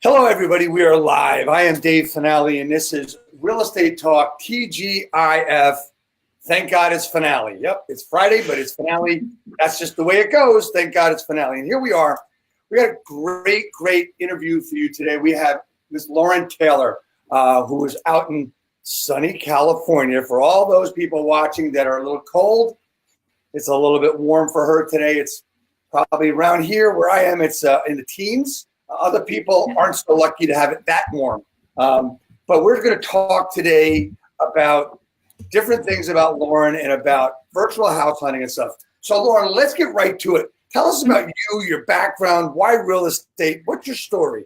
Hello, everybody. We are live. I am Dave Fanale, and this is Real Estate Talk TGIF. Thank God it's Fanale. Yep, it's Friday, but it's Fanale. That's just the way it goes. Thank God it's Fanale. And here we are. We got a great interview for you today. We have Miss Lauren Taylor, who is out in sunny California. For all those people watching that are a little cold, it's a little bit warm for her today. It's probably around here where I am. It's in the teens. Other people aren't so lucky to have it that warm. But we're going to talk today about different things about Lauren and about virtual house hunting and stuff. So Lauren, let's get right to it. Tell us about you, your background, why real estate, what's your story?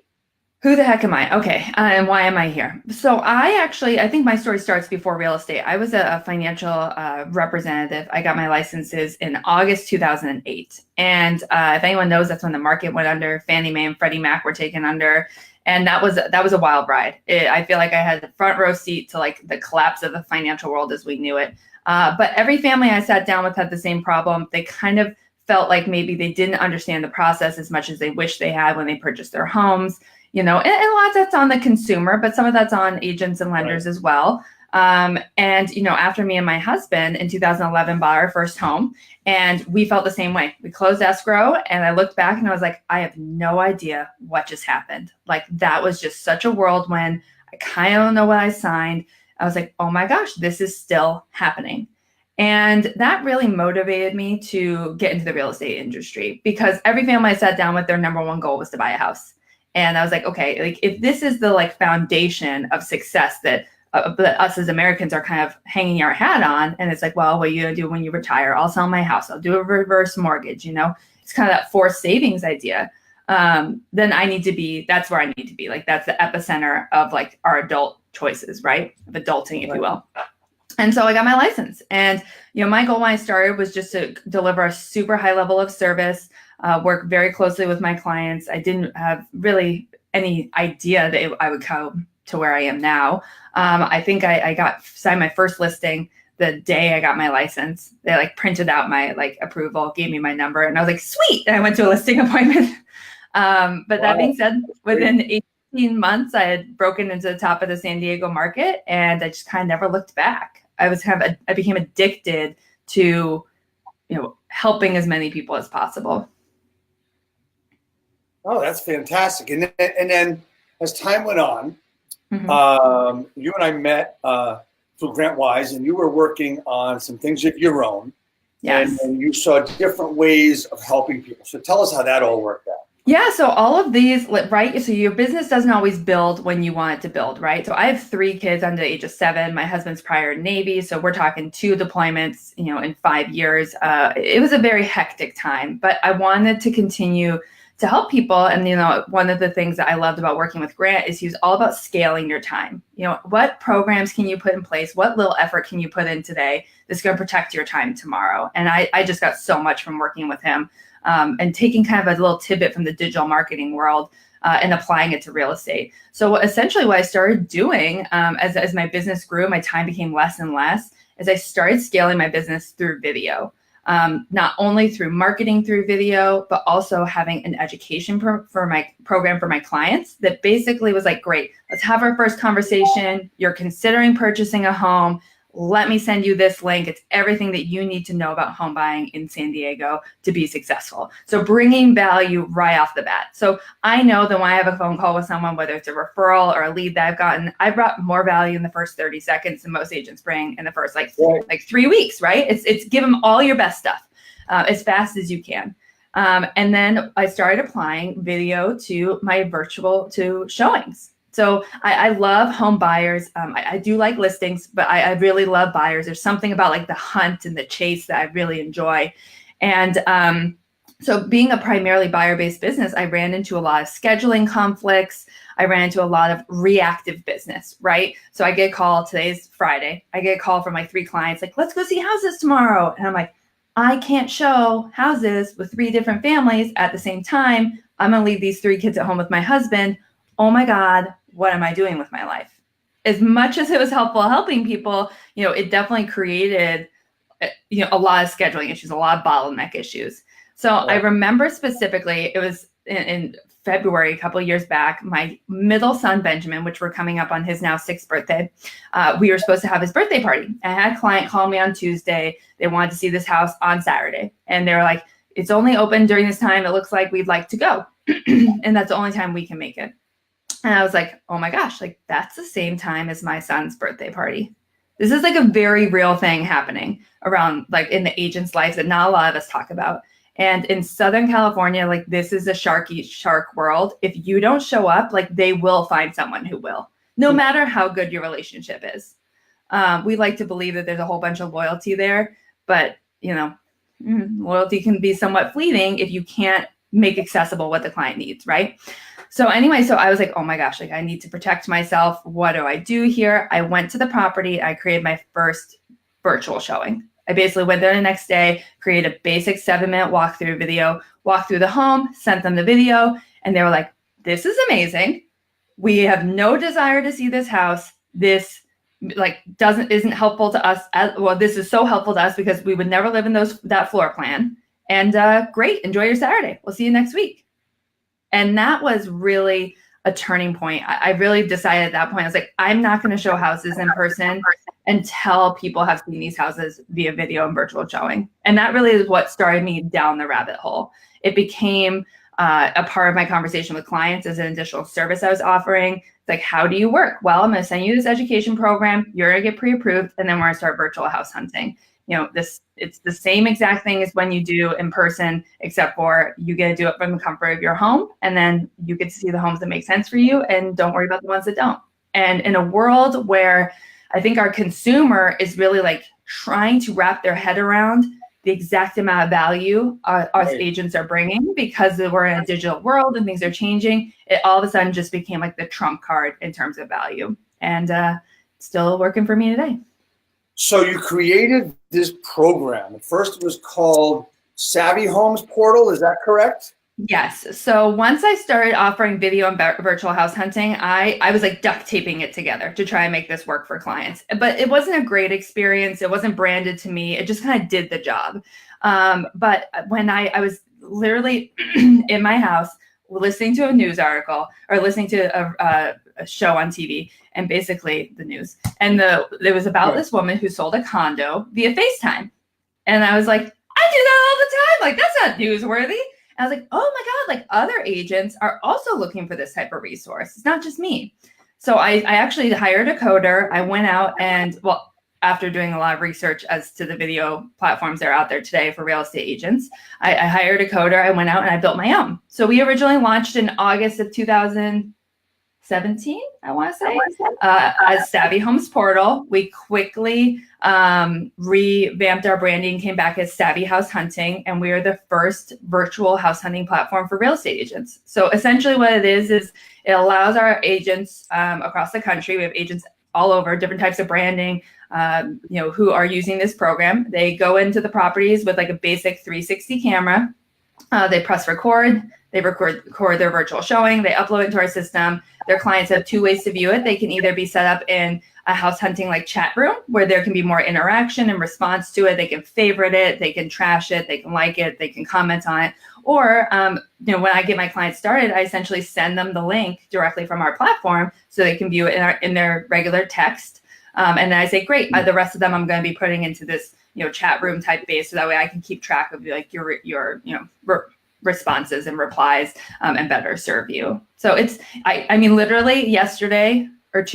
Who the heck am I? Okay, and why am I here? So I think my story starts before real estate. I was a financial representative. I got my licenses in August 2008. And if anyone knows, that's when the market went under. Fannie Mae and Freddie Mac were taken under. And that was a wild ride. I feel like I had the front row seat to like the collapse of the financial world as we knew it. But every family I sat down with had the same problem. They kind of felt like maybe they didn't understand the process as much as they wished they had when they purchased their homes. You know, and a lot of that's on the consumer, but some of that's on agents and lenders as well. And, you know, after me and my husband in 2011 bought our first home, and we felt the same way. We closed escrow, and I looked back and I was like, I have no idea what just happened. Like, that was just such a whirlwind. I kind of don't know what I signed. I was like, oh my gosh, this is still happening. And that really motivated me to get into the real estate industry, because every family I sat down with, their number one goal was to buy a house. And I was like, okay, like if this is the like foundation of success that us as Americans are kind of hanging our hat on, and it's like, well, what are you gonna do when you retire? I'll sell my house. I'll do a reverse mortgage. You know, it's kind of that forced savings idea. Then that's where I need to be. Like, that's the epicenter of like our adult choices, right? Of adulting, if you will. And so I got my license, and you know, my goal when I started was just to deliver a super high level of service. Work very closely with my clients. I didn't have really any idea that I would come to where I am now. I think I signed my first listing the day I got my license. They like printed out my like approval, gave me my number, and I was like, sweet. And I went to a listing appointment. But that being said, within 18 months, I had broken into the top of the San Diego market, and I just kind of never looked back. I became addicted to, you know, helping as many people as possible. Oh, that's fantastic. And then as time went on, you and I met through Grant Wise, and you were working on some things of your own. Yes. And you saw different ways of helping people. So tell us how that all worked out. Yeah, so all of these, right? So your business doesn't always build when you want it to build, right? So I have 3 kids under the age of 7. My husband's prior Navy, so we're talking 2 deployments, you know, in 5 years. It was a very hectic time, but I wanted to continue to help people. And, you know, one of the things that I loved about working with Grant is he was all about scaling your time. You know, what programs can you put in place? What little effort can you put in today that's going to protect your time tomorrow? And I just got so much from working with him. And taking kind of a little tidbit from the digital marketing world and applying it to real estate. So essentially what I started doing as my business grew, my time became less and less, is I started scaling my business through video. Not only through marketing through video, but also having an education program for my clients that basically was like, great, let's have our first conversation. You're considering purchasing a home. Let me send you this link. It's everything that you need to know about home buying in San Diego to be successful. So bringing value right off the bat. So I know that when I have a phone call with someone, whether it's a referral or a lead that I've gotten, I brought more value in the first 30 seconds than most agents bring in the first like 3 weeks, right? It's give them all your best stuff as fast as you can. And then I started applying video to my to showings. So I love home buyers. I do like listings, but I really love buyers. There's something about like the hunt and the chase that I really enjoy. And so being a primarily buyer-based business, I ran into a lot of scheduling conflicts. I ran into a lot of reactive business, right? So I get a call, today's Friday. I get a call from my 3 clients, like, let's go see houses tomorrow. And I'm like, I can't show houses with 3 different families at the same time. I'm gonna leave these 3 kids at home with my husband. Oh my God, what am I doing with my life? As much as it was helpful helping people, you know, it definitely created, you know, a lot of scheduling issues, a lot of bottleneck issues. So I remember specifically, it was in February, a couple of years back, my middle son, Benjamin, which we're coming up on his now 6th birthday, we were supposed to have his birthday party. I had a client call me on Tuesday. They wanted to see this house on Saturday. And they were like, it's only open during this time. It looks like we'd like to go. And that's the only time we can make it. And I was like, oh my gosh, like that's the same time as my son's birthday party. This is like a very real thing happening around like in the agent's life that not a lot of us talk about. And in Southern California, like this is a shark eat shark world. If you don't show up, like they will find someone who will, no matter how good your relationship is. We like to believe that there's a whole bunch of loyalty there, but you know, loyalty can be somewhat fleeting if you can't make accessible what the client needs, right? So anyway, so I was like, oh my gosh, like I need to protect myself. What do I do here? I went to the property. I created my first virtual showing. I basically went there the next day, created a basic 7-minute walkthrough video, walked through the home, sent them the video, and they were like, this is amazing. We have no desire to see this house. This like isn't helpful to us. Well, this is so helpful to us because we would never live in that floor plan. And great, enjoy your Saturday. We'll see you next week. And that was really a turning point. I really decided at that point, I was like, I'm not going to show houses in person until people have seen these houses via video and virtual showing. And that really is what started me down the rabbit hole. It became a part of my conversation with clients as an additional service I was offering. It's like, how do you work? Well, I'm going to send you this education program. You're going to get pre-approved. And then we're going to start virtual house hunting. You know, it's the same exact thing as when you do in person, except for you get to do it from the comfort of your home. And then you get to see the homes that make sense for you and don't worry about the ones that don't. And in a world where I think our consumer is really like trying to wrap their head around the exact amount of value our agents are bringing because we're in a digital world and things are changing, it all of a sudden just became like the trump card in terms of value. And still working for me today. So you created this program. At first it was called Savvy Homes Portal. Is that correct? Yes. So once I started offering video and virtual house hunting, I was like duct taping it together to try and make this work for clients. But it wasn't a great experience. It wasn't branded to me. It just kind of did the job. But when I was literally in my house listening to a news article or listening to a show on TV and basically the news. And it was about this woman who sold a condo via FaceTime. And I was like, I do that all the time. Like, that's not newsworthy. And I was like, oh my God, like other agents are also looking for this type of resource. It's not just me. So I actually hired a coder. I went out and, well, after doing a lot of research as to the video platforms that are out there today for real estate agents, I hired a coder. I went out and I built my own. So we originally launched in August of 2017, I want to say, as Savvy Homes Portal. We quickly revamped our branding, came back as Savvy House Hunting, and we are the first virtual house hunting platform for real estate agents. So essentially what it is it allows our agents across the country, we have agents all over, different types of branding, who are using this program. They go into the properties with like a basic 360 camera. They press record. They record their virtual showing. They upload it to our system. Their clients have 2 ways to view it. They can either be set up in a house hunting like chat room where there can be more interaction and response to it. They can favorite it. They can trash it. They can like it. They can comment on it. Or, when I get my clients started, I essentially send them the link directly from our platform so they can view it in their regular text. And then I say, great, the rest of them I'm going to be putting into this, chat room type base. So that way I can keep track of like your responses and replies and better serve you. So I mean, literally yesterday or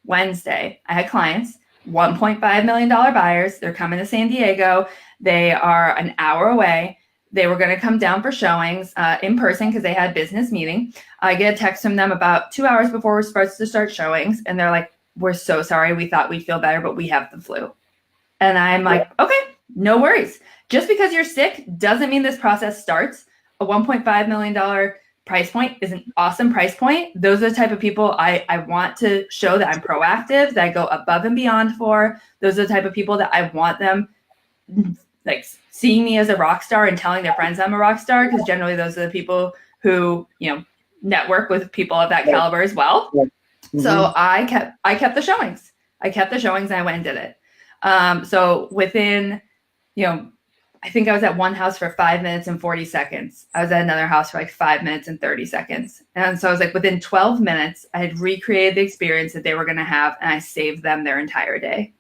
Wednesday, I had clients, $1.5 million buyers. They're coming to San Diego. They are an hour away. They were going to come down for showings in person because they had a business meeting. I get a text from them about 2 hours before we're supposed to start showings. And they're like, we're so sorry. We thought we'd feel better, but we have the flu. And I'm like, okay, no worries. Just because you're sick doesn't mean this process starts. A $1.5 million price point is an awesome price point. Those are the type of people I want to show that I'm proactive, that I go above and beyond for. Those are the type of people that I want them like seeing me as a rock star and telling their friends I'm a rock star, because generally those are the people who, network with people of that caliber as well. Mm-hmm. So I kept the showings. I kept the showings and I went and did it. So within, I think I was at one house for 5 minutes and 40 seconds. I was at another house for like 5 minutes and 30 seconds. And so I was like, within 12 minutes, I had recreated the experience that they were going to have, and I saved them their entire day.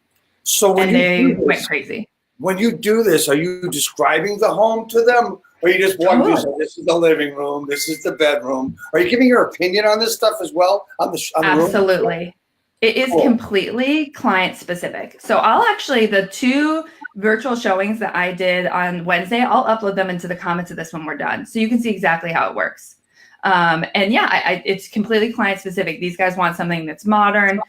So when they went crazy. When you do this, are you describing the home to them? Or you just walk through, so this is the living room, this is the bedroom? Are you giving your opinion on this stuff as well? On the Absolutely. Room? It is completely client specific. So I'll actually, the 2 virtual showings that I did on Wednesday, I'll upload them into the comments of this when we're done. So you can see exactly how it works. And yeah, it's completely client specific. These guys want something that's modern.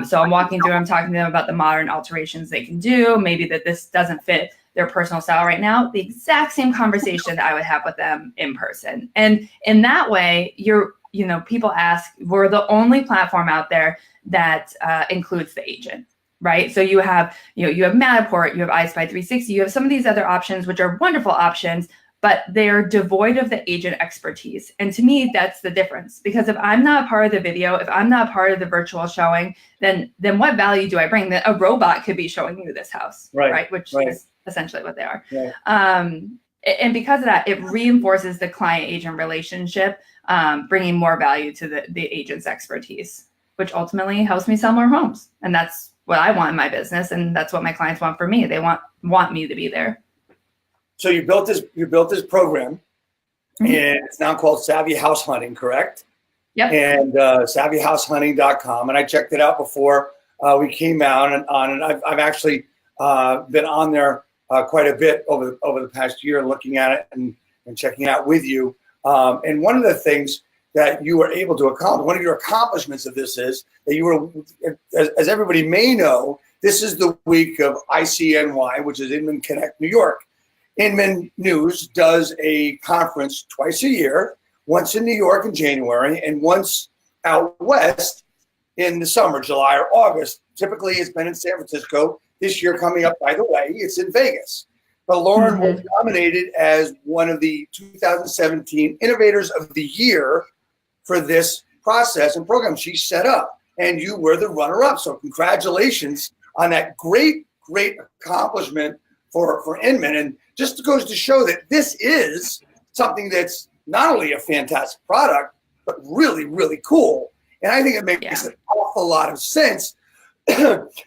So I'm walking through, I'm talking to them about the modern alterations they can do. Maybe that this doesn't fit their personal style right now. The exact same conversation that I would have with them in person. And in that way, people ask, we're the only platform out there that includes the agent, right? So you have Matterport, you have iSpy 360, you have some of these other options, which are wonderful options, but they're devoid of the agent expertise. And to me, that's the difference. Because if I'm not a part of the video, if I'm not part of the virtual showing, then what value do I bring? That a robot could be showing you this house, right? Which is essentially what they are. Right. And because of that, it reinforces the client-agent relationship, bringing more value to the agent's expertise, which ultimately helps me sell more homes. And that's what I want in my business, and that's what my clients want from me. They want me to be there. So you built this program, and it's now called Savvy House Hunting, correct? Yep. And savvyhousehunting.com, and I checked it out before we came out and I've actually been on there quite a bit over the past year, looking at it and checking it out with you. And one of the things that you were able to accomplish, one of your accomplishments of this is that you were, as everybody may know, this is the week of ICNY, which is Inman Connect New York. Inman News does a conference twice a year, once in New York in January and once out west in the summer, July or August. Typically, it's been in San Francisco. This year coming up, by the way, it's in Vegas. But Lauren was nominated as one of the 2017 Innovators of the Year for this process and program she set up. And you were the runner-up. So congratulations on that great accomplishment for Inman. And just goes to show that this is something that's not only a fantastic product, but really, really cool. And I think it makes an awful lot of sense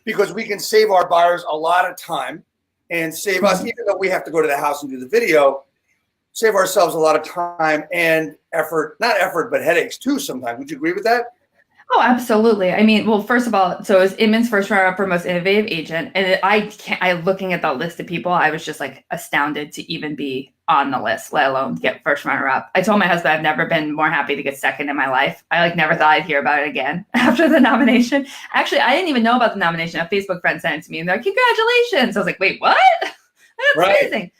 because we can save our buyers a lot of time and save us, even though we have to go to the house and do the video, save ourselves a lot of time and effort, not effort, but headaches too sometimes. Would you agree with that? Oh, absolutely. I mean, well, first of all, so it was Inman's first runner-up for most innovative agent. And I looking at the list of people, I was just like astounded to even be on the list, let alone get first runner-up. I told my husband I've never been more happy to get second in my life. I never thought I'd hear about it again after the nomination. Actually, I didn't even know about the nomination. A Facebook friend sent it to me and they're like, congratulations. I was like, wait, what? That's amazing.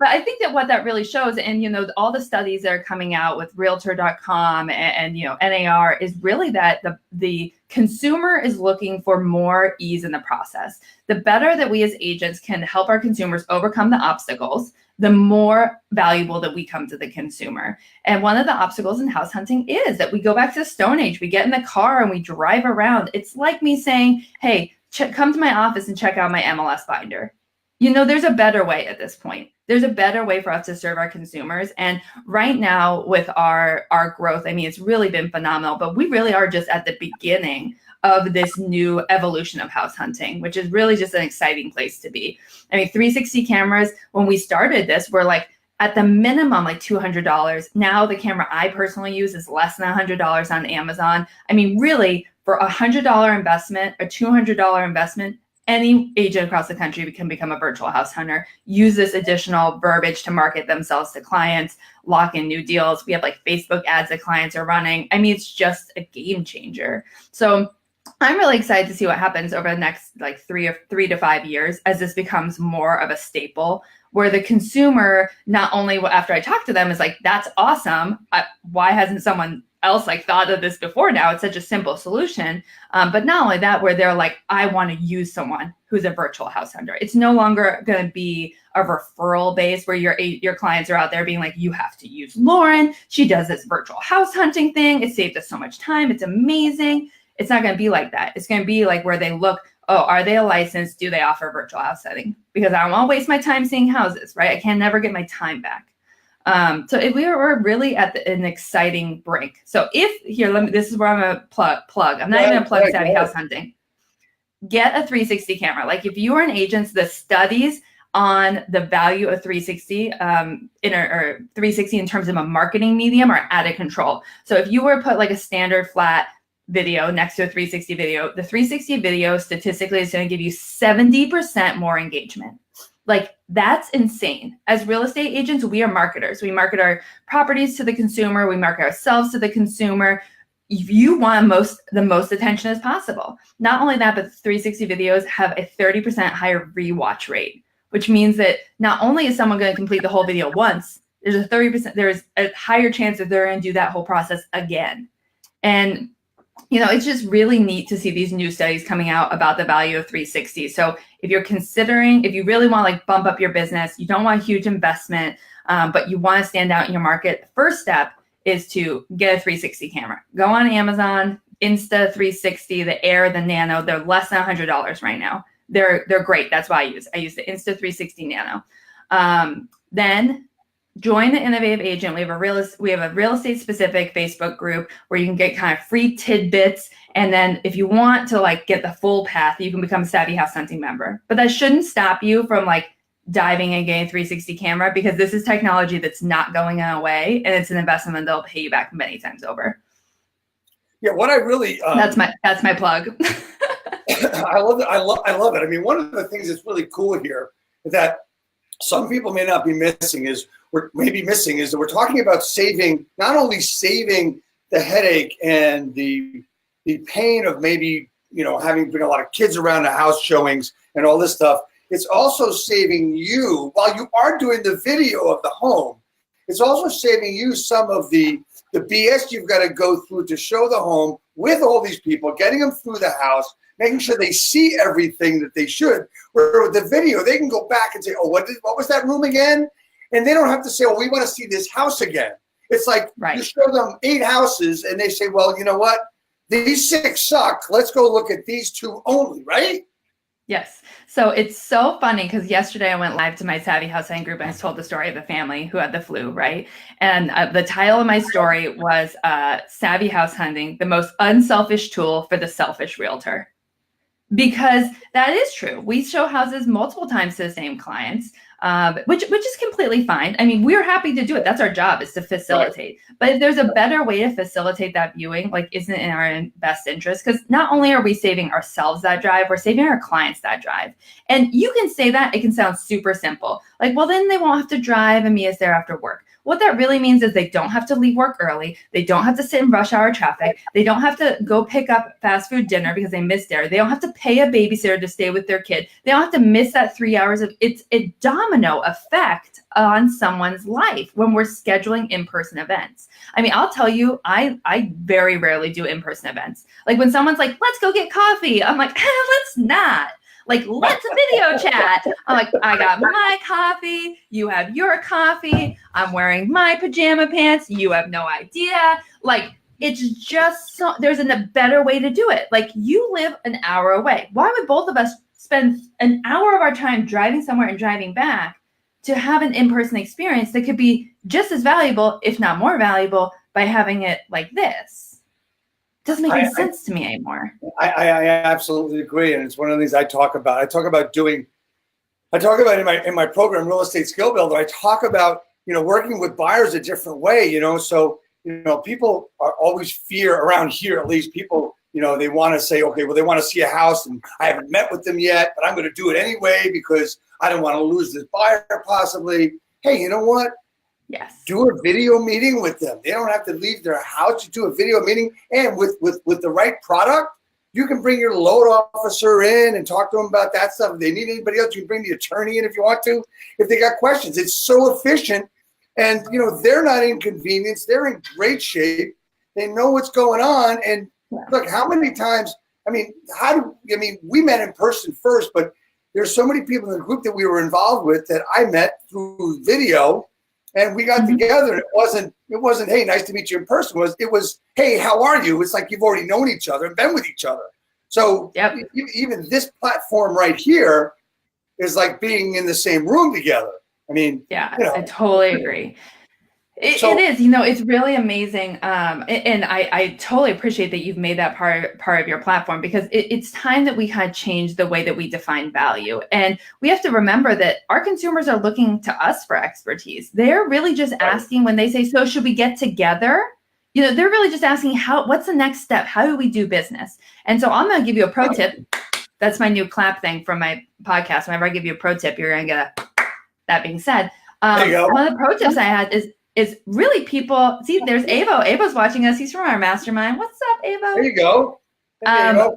But I think that what that really shows, and all the studies that are coming out with Realtor.com and NAR, is really that the consumer is looking for more ease in the process. The better that we as agents can help our consumers overcome the obstacles, the more valuable that we come to the consumer. And one of the obstacles in house hunting is that we go back to the Stone Age. We get in the car and we drive around. It's like me saying, hey, come to my office and check out my MLS binder. There's a better way at this point. There's a better way for us to serve our consumers. And right now with our growth, I mean, it's really been phenomenal, but we really are just at the beginning of this new evolution of house hunting, which is really just an exciting place to be. I mean, 360 cameras, when we started this, were like at the minimum, like $200. Now the camera I personally use is less than $100 on Amazon. I mean, really for $100 investment, a $200 investment, any agent across the country can become a virtual house hunter, use this additional verbiage to market themselves to clients, lock in new deals. We have like Facebook ads that clients are running. I mean, it's just a game changer. So I'm really excited to see what happens over the next like 3 to 5 years as this becomes more of a staple, where the consumer, not only after I talk to them is like, that's awesome. Why hasn't someone else thought of this before now? It's such a simple solution. But not only that, where they're like, I want to use someone who's a virtual house hunter. It's no longer going to be a referral base where your clients are out there being like, you have to use Lauren. She does this virtual house hunting thing. It saved us so much time. It's amazing. It's not going to be like that. It's going to be like where they look, oh, are they a licensed? Do they offer virtual house setting? Because I don't want to waste my time seeing houses, right? I can never get my time back. So if we're really at an exciting brink. So this is where I'm going to plug. I'm not even going to plug Savvy House Hunting. Get a 360 camera. Like if you are an agent, the studies on the value of 360 or 360 in terms of a marketing medium are out of control. So if you were to put like a standard flat video next to a 360 video, the 360 video statistically is going to give you 70% more engagement. Like that's insane. As real estate agents, we are marketers. We market our properties to the consumer. We market ourselves to the consumer. You want the most attention as possible. Not only that, but 360 videos have a 30% higher rewatch rate, which means that not only is someone going to complete the whole video once, there's a higher chance that they're going to do that whole process again. And it's just really neat to see these new studies coming out about the value of 360. So if you really want to like bump up your business, you don't want a huge investment, but you want to stand out in your market, the first step is to get a 360 camera. Go on Amazon, Insta 360, the Air, the Nano. They're less than $100 right now. They're great. That's why I use the Insta 360 Nano. Then join the Innovative Agent. We have a real estate specific Facebook group where you can get kind of free tidbits. And then if you want to like get the full path, you can become a Savvy House Hunting member. But that shouldn't stop you from like diving and getting a 360 camera, because this is technology that's not going away, and it's an investment that'll pay you back many times over. Yeah, what I really that's my plug. I love it. I love it. I mean, one of the things that's really cool here that some people may not be missing is that we're talking about not only saving the headache and the pain of maybe having bring a lot of kids around the house showings and all this stuff. It's also saving you, while you are doing the video of the home, it's also saving you some of the BS you've got to go through to show the home with all these people, getting them through the house, making sure they see everything that they should. Where with the video, they can go back and say, oh, what was that room again? And they don't have to say, oh, we want to see this house again. It's like You show them 8 houses and they say, well, you know what? These 6 suck. Let's go look at these 2 only, right? Yes. So it's so funny because yesterday I went live to my Savvy House Hunting group and I told the story of the family who had the flu, right? And the title of my story was Savvy House Hunting, the most unselfish tool for the selfish realtor. Because that is true. We show houses multiple times to the same clients, which is completely fine. I mean, we're happy to do it. That's our job, is to facilitate. Right. But if there's a better way to facilitate that viewing, like isn't in our best interest? Because not only are we saving ourselves that drive, we're saving our clients that drive. And you can say that, it can sound super simple. Like, well, then they won't have to drive and meet us there after work. What that really means is they don't have to leave work early. They don't have to sit in rush hour traffic. They don't have to go pick up fast food dinner because they missed dinner. They don't have to pay a babysitter to stay with their kid. They don't have to miss that 3 hours of, it's a domino effect on someone's life when we're scheduling in-person events. I mean, I'll tell you, I very rarely do in-person events. Like when someone's like, let's go get coffee. I'm like, let's not. Like, let's video chat. I'm like, I got my coffee. You have your coffee. I'm wearing my pajama pants. You have no idea. Like, it's just there's a better way to do it. Like, you live an hour away. Why would both of us spend an hour of our time driving somewhere and driving back to have an in-person experience that could be just as valuable, if not more valuable, by having it like this? Doesn't make any sense to me anymore. I absolutely agree, and it's one of the things I talk about. I talk about in my program, Real Estate Skill Builder. I talk about working with buyers a different way. So people are always fear around here. At least people they want to say, okay, well, they want to see a house, and I haven't met with them yet, but I'm going to do it anyway because I don't want to lose this buyer possibly. Hey, you know what? Yes. Do a video meeting with them. They don't have to leave their house. You do a video meeting, and with the right product, you can bring your loan officer in and talk to them about that stuff. If they need anybody else, you can bring the attorney in if you want to. If they got questions, it's so efficient, and they're not inconvenienced. They're in great shape. They know what's going on. And look, how many times? We met in person first, but there's so many people in the group that we were involved with that I met through video. And we got together. It wasn't, hey, nice to meet you in person. It was, hey, how are you? It's like you've already known each other and been with each other. So Yep. even this platform right here is like being in the same room together. I mean, Yeah, you know, I totally agree. so It is, you know, it's really amazing. And I totally appreciate that you've made that part of your platform, because it's time that we kind of change the way that we define value. And we have to remember that our consumers are looking to us for expertise. They're really just asking when they say, so should we get together? You know, they're really just asking what's the next step? How do we do business? And so I'm going to give you a pro tip. That's my new clap thing from my podcast. Whenever I give you a pro tip, you're going to get a, that being said, there you go. one of the pro tips I had is really people see. There's Avo. Avo's watching us. He's from our mastermind. What's up, Avo? There you go. There you go.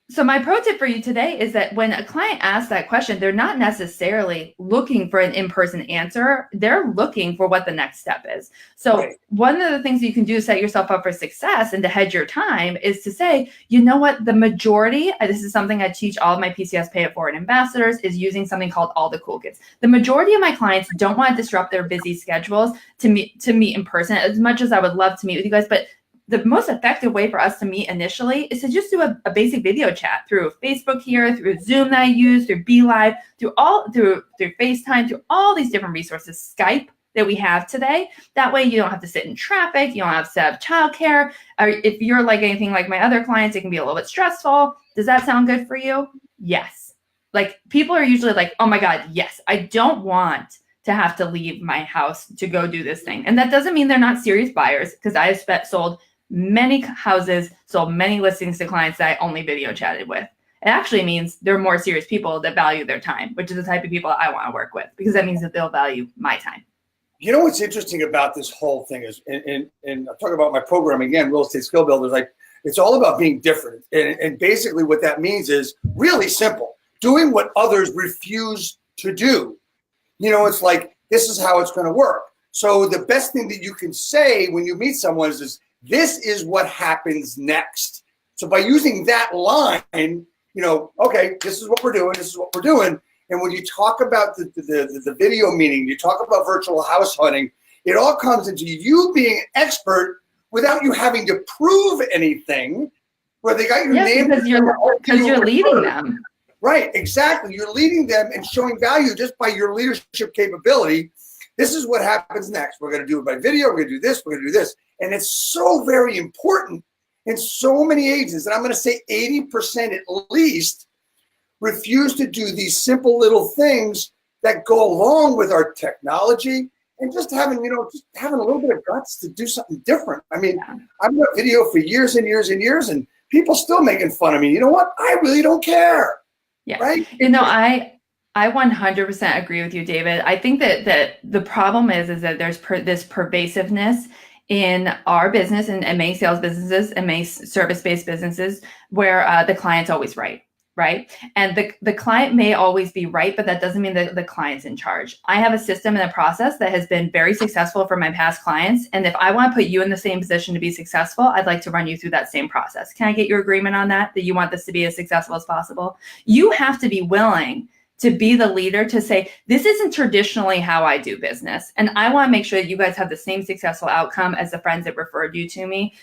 So my pro tip for you today is that when a client asks that question, they're not necessarily looking for an in-person answer. They're looking for what the next step is. So one of the things you can do to set yourself up for success and to hedge your time is to say, you know what, the majority, this is something I teach all of my PCS Pay It Forward ambassadors, is using something called All the Cool Kids. The majority of my clients don't want to disrupt their busy schedules to meet in person, as much as I would love to meet with you guys. But the most effective way for us to meet initially is to just do a basic video chat through Facebook here, through Zoom that I use, through BeLive, through FaceTime, through all these different resources, Skype that we have today. That way you don't have to sit in traffic, you don't have to have childcare. Or if you're like anything like my other clients, it can be a little bit stressful. Does that sound good for you? Yes. Like people are usually like, oh my God, yes, I don't want to have to leave my house to go do this thing. And that doesn't mean they're not serious buyers, because I have sold many houses, sold many listings to clients that I only video chatted with. It actually means they're more serious people that value their time, which is the type of people I want to work with, because that means that they'll value my time. You know what's interesting about this whole thing is, and I'm talking about my program again, Real Estate Skill Builders, like it's all about being different. And basically what that means is really simple, doing what others refuse to do. You know, it's like, this is how it's going to work. So the best thing that you can say when you meet someone is this is what happens next. So by using that line, you know, okay, this is what we're doing. This is what we're doing. And when you talk about the video meeting, you talk about virtual house hunting, it all comes into you being an expert without you having to prove anything, where they got your name. Because you're leading them. Right, exactly. You're leading them and showing value just by your leadership capability. This is what happens next. We're going to do it by video. We're going to do this. We're going to do this. And it's so very important. And so many agents, and I'm going to say 80% at least, refuse to do these simple little things that go along with our technology and just having, you know, just having a little bit of guts to do something different. I mean, I've done video for years and years and years, and people still making fun of me. You know what? I really don't care. Yeah. Right? You know, I 100% agree with you, David. I think that the problem is that there's this pervasiveness in our business and many sales businesses and many service-based businesses where the client's always right? And the client may always be right, but that doesn't mean that the client's in charge. I have a system and a process that has been very successful for my past clients. And if I want to put you in the same position to be successful, I'd like to run you through that same process. Can I get your agreement on that you want this to be as successful as possible? You have to be willing to be the leader to say, this isn't traditionally how I do business. And I want to make sure that you guys have the same successful outcome as the friends that referred you to me.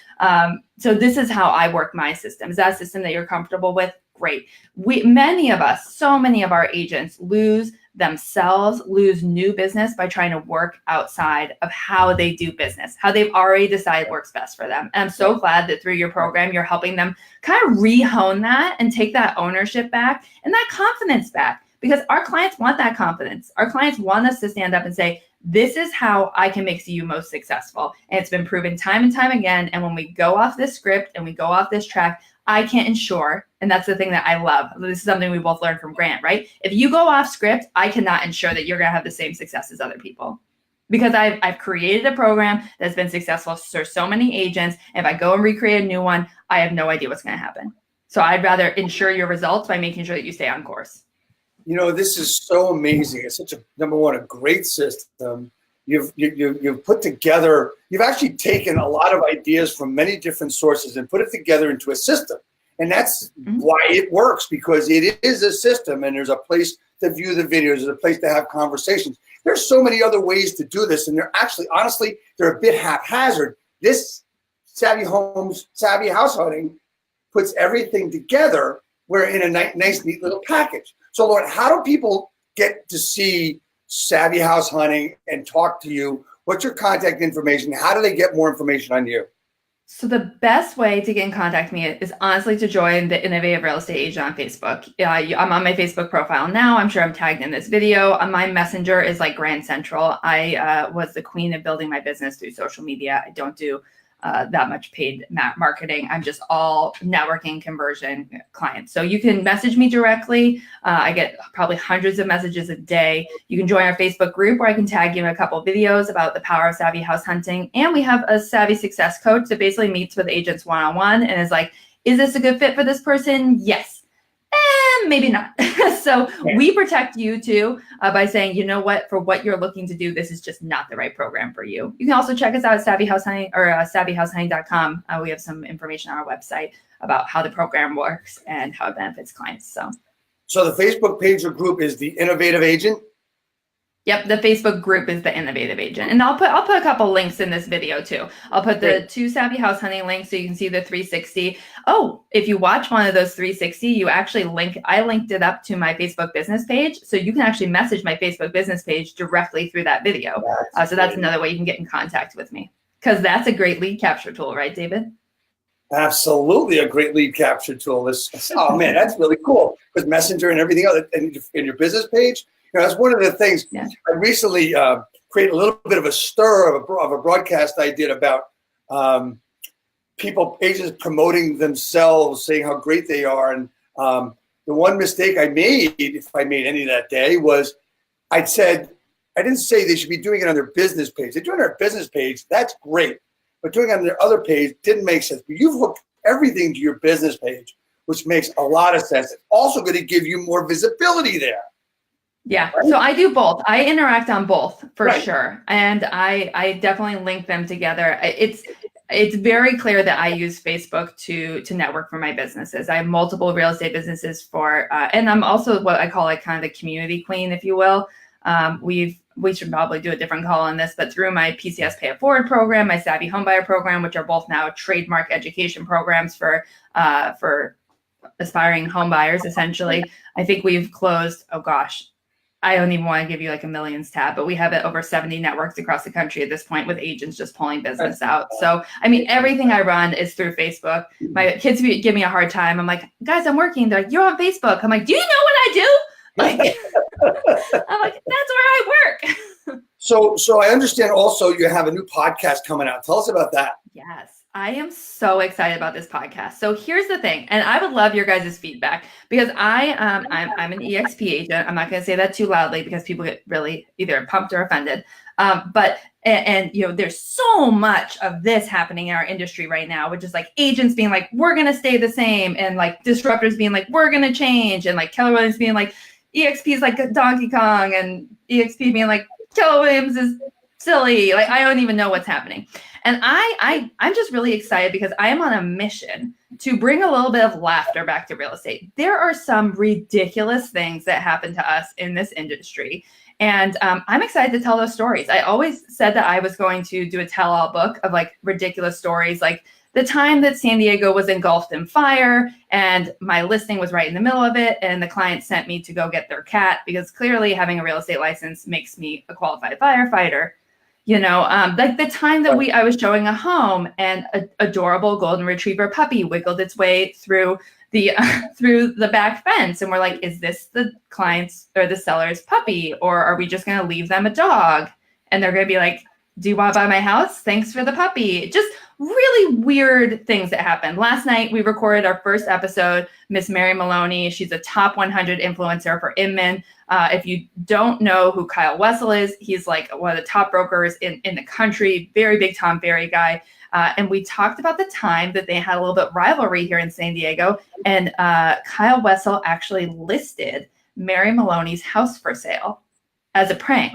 So this is how I work my system. Is that a system that you're comfortable with? Great. Many of us, so many of our agents lose themselves, lose new business by trying to work outside of how they do business, how they've already decided works best for them. And I'm so glad that through your program, you're helping them kind of re-hone that and take that ownership back and that confidence back. Because our clients want that confidence. Our clients want us to stand up and say, this is how I can make you most successful. And it's been proven time and time again. And when we go off this script and we go off this track, I can't ensure, and that's the thing that I love. This is something we both learned from Grant, right? If you go off script, I cannot ensure that you're going to have the same success as other people. Because I've created a program that's been successful for so many agents. And if I go and recreate a new one, I have no idea what's going to happen. So I'd rather ensure your results by making sure that you stay on course. You know, this is so amazing. It's such a, number one, a great system. You've put together, you've actually taken a lot of ideas from many different sources and put it together into a system. And that's why it works, because it is a system and there's a place to view the videos, there's a place to have conversations. There's so many other ways to do this. And they're actually, honestly, they're a bit haphazard. This Savvy Homes, Savvy House Hunting puts everything together. We're in a nice, neat little package. So, Lauren, how do people get to see Savvy House Hunting and talk to you? What's your contact information? How do they get more information on you? So the best way to get in contact with me is honestly to join the Innovative Real Estate Agent on Facebook. I'm on my Facebook profile now. I'm sure I'm tagged in this video. My messenger is like Grand Central. I was the queen of building my business through social media. I don't do that much paid marketing. I'm just all networking conversion clients. So you can message me directly. I get probably hundreds of messages a day. You can join our Facebook group where I can tag you in a couple of videos about the power of Savvy House Hunting. And we have a Savvy Success Coach that basically meets with agents one-on-one and is like, is this a good fit for this person? Yes. Maybe not. So we protect you too by saying, you know what, for what you're looking to do, this is just not the right program for you. You can also check us out at Savvy House Hunting or savvyhousehunting.com. We have some information on our website about how the program works and how it benefits clients. So the Facebook page or group is the Innovative Agent? Yep, the Facebook group is the Innovative Agent. And I'll put a couple links in this video too. I'll put the 2 Savvy House Hunting links so you can see the 360. Oh, if you watch one of those 360, you actually I linked it up to my Facebook business page. So you can actually message my Facebook business page directly through that video. So that's another way you can get in contact with me. Because that's a great lead capture tool, right, David? Absolutely a great lead capture tool. Oh man, that's really cool. With Messenger and everything else in your business page. That's one of the things. Yeah. I recently created a little bit of a stir of a broadcast I did about agents promoting themselves, saying how great they are. And the one mistake I made, if I made any that day, was I didn't say they should be doing it on their business page. They're doing it on their business page. That's great. But doing it on their other page didn't make sense. But you've hooked everything to your business page, which makes a lot of sense. It's also going to give you more visibility there. Yeah, right? So I do both. I interact on both for sure. And I definitely link them together. It's very clear that I use Facebook to network for my businesses. I have multiple real estate businesses and I'm also what I call like kind of the community queen, if you will. We should probably do a different call on this, but through my PCS Pay It Forward program, my Savvy Homebuyer program, which are both now trademark education programs for aspiring home buyers, essentially. I think we've closed, I don't even want to give you like a millions tab, but we have it over 70 networks across the country at this point with agents just pulling business out. So, I mean, everything I run is through Facebook. My kids give me a hard time. I'm like, guys, I'm working. They're like, you're on Facebook. I'm like, do you know what I do? Like, I'm like, that's where I work. So I understand also you have a new podcast coming out. Tell us about that. Yes. I am so excited about this podcast. So here's the thing, and I would love your guys' feedback because I'm an EXP agent. I'm not going to say that too loudly because people get really either pumped or offended. But you know, there's so much of this happening in our industry right now, which is like agents being like, we're going to stay the same, and like disruptors being like, we're going to change, and like Keller Williams being like, EXP is like Donkey Kong, and EXP being like, Keller Williams is silly. Like, I don't even know what's happening. And I'm just really excited because I am on a mission to bring a little bit of laughter back to real estate. There are some ridiculous things that happen to us in this industry. And I'm excited to tell those stories. I always said that I was going to do a tell-all book of like ridiculous stories, like the time that San Diego was engulfed in fire and my listing was right in the middle of it. And the client sent me to go get their cat because clearly having a real estate license makes me a qualified firefighter. You know, like the time that I was showing a home and an adorable golden retriever puppy wiggled its way through the back fence. And we're like, is this the client's or the seller's puppy? Or are we just going to leave them a dog? And they're going to be like, do you want to buy my house? Thanks for the puppy. Just really weird things that happened. Last night, we recorded our first episode, Miss Mary Maloney. She's a top 100 influencer for Inman. If you don't know who Kyle Wessel is, he's like one of the top brokers in the country, very big Tom Ferry guy. And we talked about the time that they had a little bit rivalry here in San Diego. And Kyle Wessel actually listed Mary Maloney's house for sale as a prank.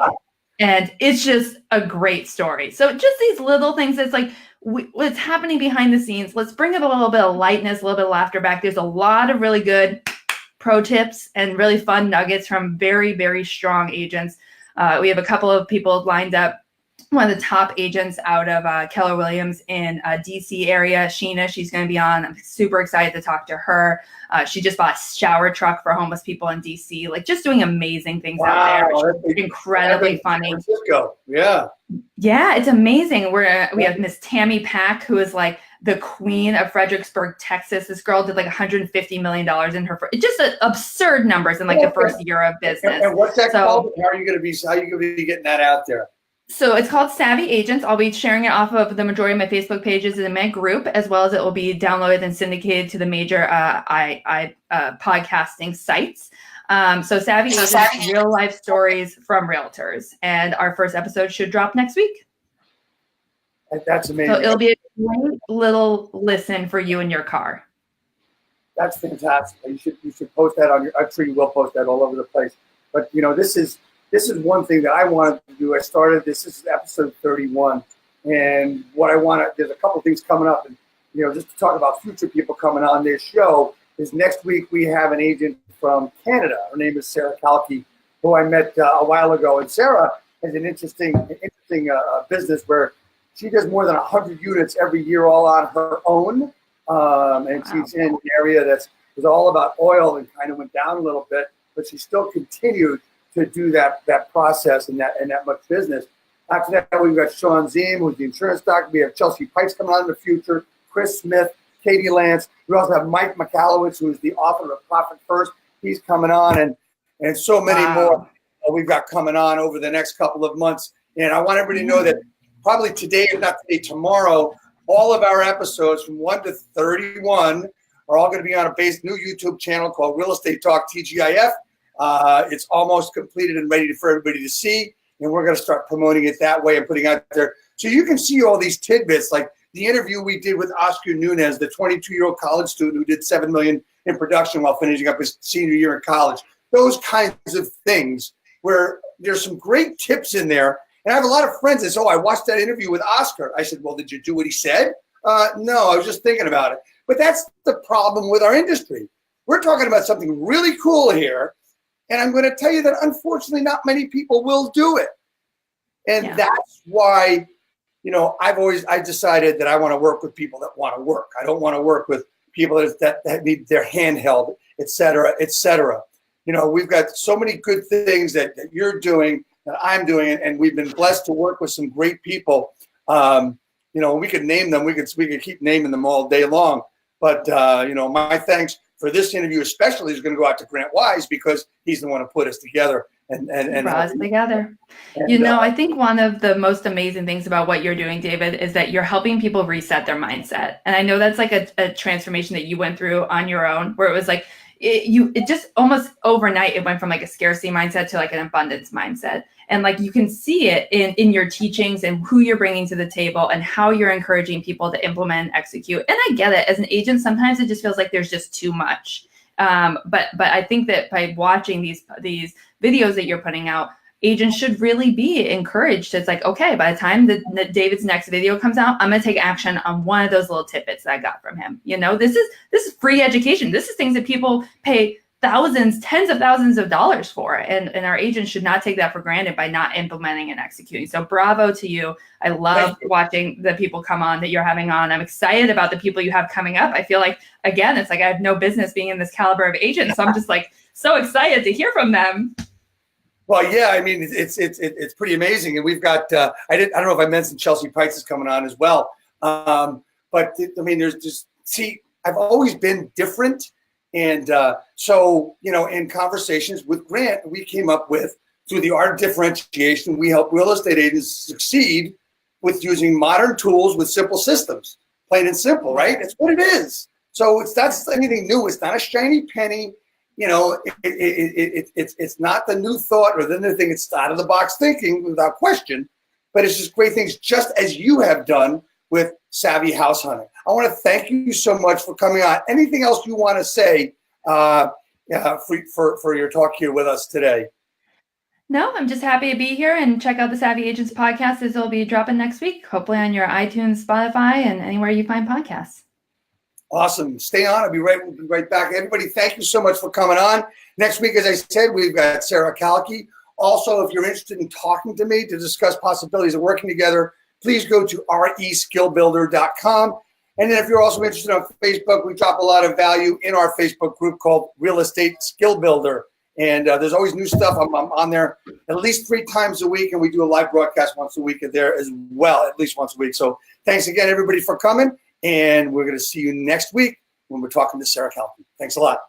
And it's just a great story. So just these little things, it's like what's happening behind the scenes. Let's bring up a little bit of lightness, a little bit of laughter back. There's a lot of really good pro tips and really fun nuggets from very, very strong agents. We have a couple of people lined up one of the top agents out of Keller Williams in DC area, Sheena. She's going to be on. I'm super excited to talk to her. She just bought a shower truck for homeless people in DC, like just doing amazing things out there. Which is incredibly funny. Yeah. Yeah, it's amazing. We have Miss Tammy Pack, who is like the queen of Fredericksburg, Texas. This girl did like $150 million in her just absurd numbers in like the first year of business. And what's that called? How are you going to be getting that out there? So it's called Savvy Agents. I'll be sharing it off of the majority of my Facebook pages and in my group, as well as it will be downloaded and syndicated to the major podcasting sites. So Savvy Agents, real life stories from realtors. And our first episode should drop next week. That's amazing. So it'll be a great little listen for you in your car. That's fantastic. You should post that on your, I'm sure you will post that all over the place. But this is one thing that I wanted to do. I started this is episode 31. And what I want to, there's a couple things coming up. And, just to talk about future people coming on this show is next week we have an agent from Canada. Her name is Sarah Kalki, who I met a while ago. And Sarah has an interesting business where she does more than 100 units every year all on her own. And she's in an area that was all about oil and kind of went down a little bit, but she still continued to do that process and that much business. After that, we've got Sean Ziem, who's the insurance doctor. We have Chelsea Pikes coming on in the future, Chris Smith, Katie Lance. We also have Mike McAllowitz, who's the author of Profit First. He's coming on, and so many more we've got coming on over the next couple of months. And I want everybody to know that probably today, if not today, tomorrow, all of our episodes from 1 to 31 are all going to be on a new YouTube channel called Real Estate Talk TGIF. It's almost completed and ready for everybody to see, and we're going to start promoting it that way and putting it out there. So you can see all these tidbits, like the interview we did with Oscar Nunez, the 22-year-old college student who did $7 million in production while finishing up his senior year in college. Those kinds of things where there's some great tips in there. And I have a lot of friends that say, I watched that interview with Oscar. I said, well, did you do what he said? No, I was just thinking about it. But that's the problem with our industry. We're talking about something really cool here. And I'm going to tell you that, unfortunately, not many people will do it. And that's why, I decided that I want to work with people that want to work. I don't want to work with people that need their hand held, et cetera, et cetera. We've got so many good things that you're doing, that I'm doing, and we've been blessed to work with some great people. We could name them. We could keep naming them all day long. But, my thanks for this interview especially is going to go out to Grant Wise, because he's the one who put us together and brought us together. And, I think one of the most amazing things about what you're doing, David, is that you're helping people reset their mindset. And I know that's like a transformation that you went through on your own, where it was like it just almost overnight it went from like a scarcity mindset to like an abundance mindset. And like you can see it in your teachings and who you're bringing to the table and how you're encouraging people to implement and execute. And I get it. As an agent, sometimes it just feels like there's just too much. But I think that by watching these videos that you're putting out, agents should really be encouraged. It's like, okay, by the time that David's next video comes out, I'm going to take action on one of those little tidbits that I got from him. This is free education. This is things that people pay thousands, tens of thousands of dollars for. And our agents should not take that for granted by not implementing and executing. So bravo to you. I love watching the people come on that you're having on. I'm excited about the people you have coming up. I feel like, again, it's like I have no business being in this caliber of agent. So I'm just like so excited to hear from them. Well, yeah, I mean, it's pretty amazing. And we've got, I don't know if I mentioned Chelsea Pikes is coming on as well. But I mean, I've always been different. And so, in conversations with Grant, we came up with, through the art of differentiation, we help real estate agents succeed with using modern tools with simple systems, plain and simple, right? It's what it is. So it's not anything new. It's not a shiny penny. It's not the new thought or the new thing. It's out of the box thinking without question, but it's just great things, just as you have done with Savvy House Hunting. I want to thank you so much for coming on. Anything else you want to say for your talk here with us today? No, I'm just happy to be here, and check out the Savvy Agents podcast, as it'll be dropping next week, hopefully on your iTunes, Spotify, and anywhere you find podcasts. Awesome. Stay on. We'll be right back. Everybody, thank you so much for coming on. Next week, as I said, we've got Sarah Kalki, Also, if you're interested in talking to me to discuss possibilities of working together, please go to reskillbuilder.com. And then if you're also interested on Facebook, we drop a lot of value in our Facebook group called Real Estate Skill Builder. And there's always new stuff. I'm on there at least 3 times a week, and we do a live broadcast once a week there as well, at least once a week. So thanks again, everybody, for coming. And we're going to see you next week when we're talking to Sarah Calkin. Thanks a lot.